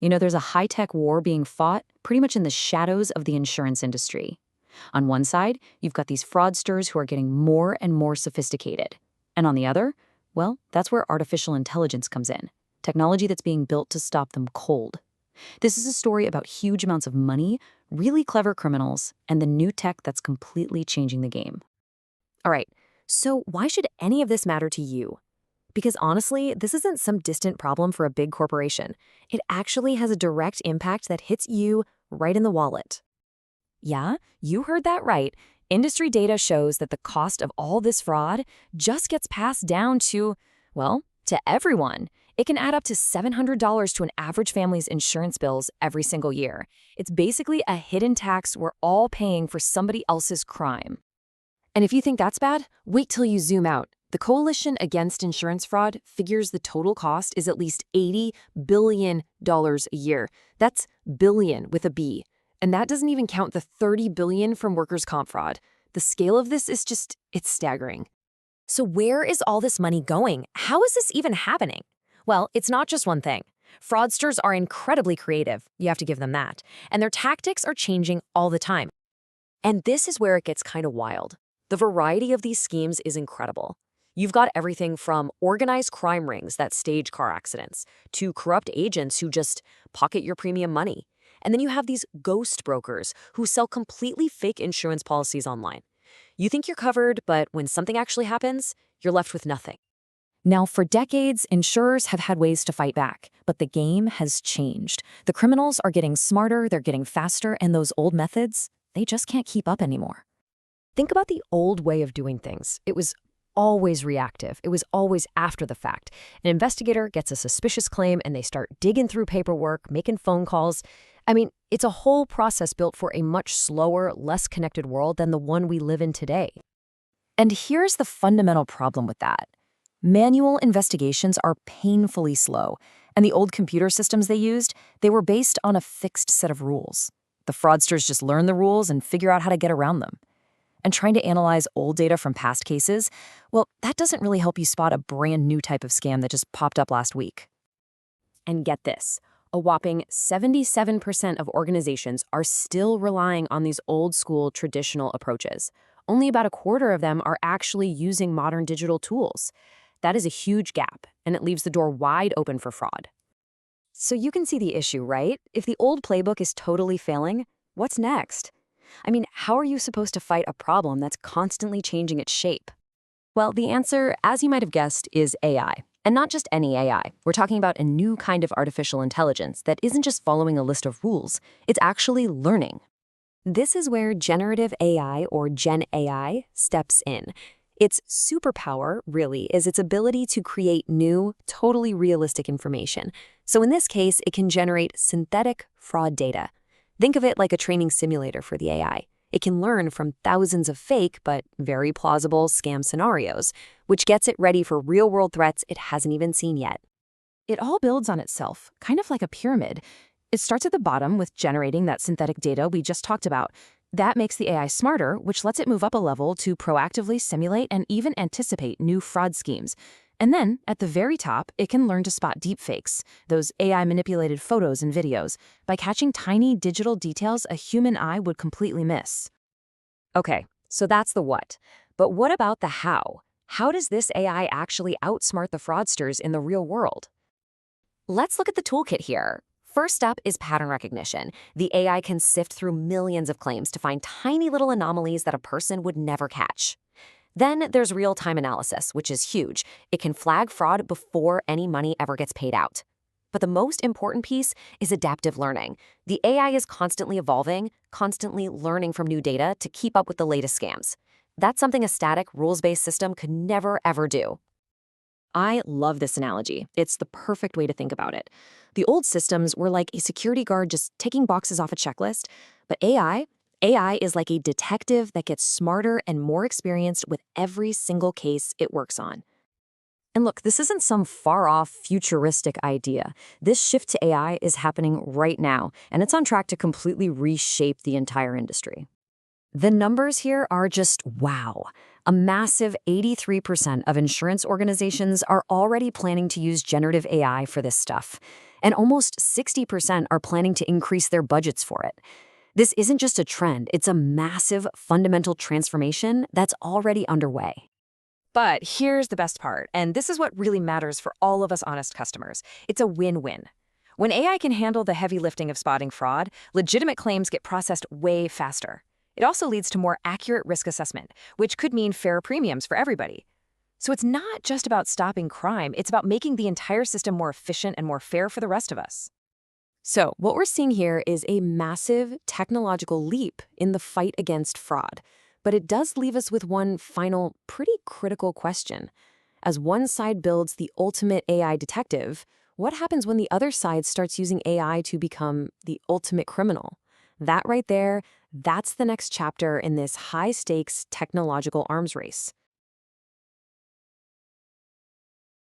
There's a high-tech war being fought pretty much in the shadows of the insurance industry. On one side, you've got these fraudsters who are getting more and more sophisticated. And on the other, well, that's where artificial intelligence comes in, technology that's being built to stop them cold. This is a story about huge amounts of money, really clever criminals, and the new tech that's completely changing the game. All right, so why should any of this matter to you? Because honestly, this isn't some distant problem for a big corporation. It actually has a direct impact that hits you right in the wallet. Yeah, you heard that right. Industry data shows that the cost of all this fraud just gets passed down to, well, to everyone. It can add up to $700 to an average family's insurance bills every single year. It's basically a hidden tax we're all paying for somebody else's crime. And if you think that's bad, wait till you zoom out. The Coalition Against Insurance Fraud figures the total cost is at least $80 billion a year. That's billion with a B. And that doesn't even count the $30 billion from workers' comp fraud. The scale of this is it's staggering. So where is all this money going? How is this even happening? Well, it's not just one thing. Fraudsters are incredibly creative, you have to give them that, and their tactics are changing all the time. And this is where it gets kind of wild. The variety of these schemes is incredible. You've got everything from organized crime rings that stage car accidents to corrupt agents who just pocket your premium money. And then you have these ghost brokers who sell completely fake insurance policies online. You think you're covered, but when something actually happens, you're left with nothing. Now, for decades, insurers have had ways to fight back, but the game has changed. The criminals are getting smarter, they're getting faster, and those old methods, they just can't keep up anymore. Think about the old way of doing things. It was always reactive. It was always after the fact. An investigator gets a suspicious claim and they start digging through paperwork, making phone calls. I mean, it's a whole process built for a much slower, less connected world than the one we live in today. And here's the fundamental problem with that. Manual investigations are painfully slow, and the old computer systems they used, they were based on a fixed set of rules. The fraudsters just learn the rules and figure out how to get around them. And trying to analyze old data from past cases, well, that doesn't really help you spot a brand new type of scam that just popped up last week. And get this, a whopping 77% of organizations are still relying on these old school traditional approaches. Only about a quarter of them are actually using modern digital tools. That is a huge gap, and it leaves the door wide open for fraud. So you can see the issue, right? If the old playbook is totally failing, what's next? I mean, how are you supposed to fight a problem that's constantly changing its shape? Well, the answer, as you might have guessed, is AI. And not just any AI. We're talking about a new kind of artificial intelligence that isn't just following a list of rules, it's actually learning. This is where generative AI, or Gen AI, steps in. Its superpower, really, is its ability to create new, totally realistic information. So in this case, it can generate synthetic fraud data. Think of it like a training simulator for the AI. It can learn from thousands of fake but very plausible scam scenarios, which gets it ready for real-world threats it hasn't even seen yet. It all builds on itself, kind of like a pyramid. It starts at the bottom with generating that synthetic data we just talked about. That makes the AI smarter, which lets it move up a level to proactively simulate and even anticipate new fraud schemes. And then, at the very top, it can learn to spot deepfakes, those AI-manipulated photos and videos, by catching tiny digital details a human eye would completely miss. Okay, so that's the what. But what about the how? How does this AI actually outsmart the fraudsters in the real world? Let's look at the toolkit here. First up is pattern recognition. The AI can sift through millions of claims to find tiny little anomalies that a person would never catch. Then there's real-time analysis, which is huge. It can flag fraud before any money ever gets paid out. But the most important piece is adaptive learning. The AI is constantly evolving, constantly learning from new data to keep up with the latest scams. That's something a static, rules-based system could never, ever do. I love this analogy. It's the perfect way to think about it. The old systems were like a security guard just ticking boxes off a checklist, but AI is like a detective that gets smarter and more experienced with every single case it works on. And look, this isn't some far-off, futuristic idea. This shift to AI is happening right now, and it's on track to completely reshape the entire industry. The numbers here are just wow. A massive 83% of insurance organizations are already planning to use generative AI for this stuff. and almost 60% are planning to increase their budgets for it. This isn't just a trend, it's a massive, fundamental transformation that's already underway. But here's the best part, and this is what really matters for all of us honest customers. It's a win-win. When AI can handle the heavy lifting of spotting fraud, legitimate claims get processed way faster. It also leads to more accurate risk assessment, which could mean fairer premiums for everybody. So it's not just about stopping crime, it's about making the entire system more efficient and more fair for the rest of us. So, what we're seeing here is a massive technological leap in the fight against fraud. But it does leave us with one final, pretty critical question. As one side builds the ultimate AI detective, what happens when the other side starts using AI to become the ultimate criminal? That right there, that's the next chapter in this high-stakes technological arms race.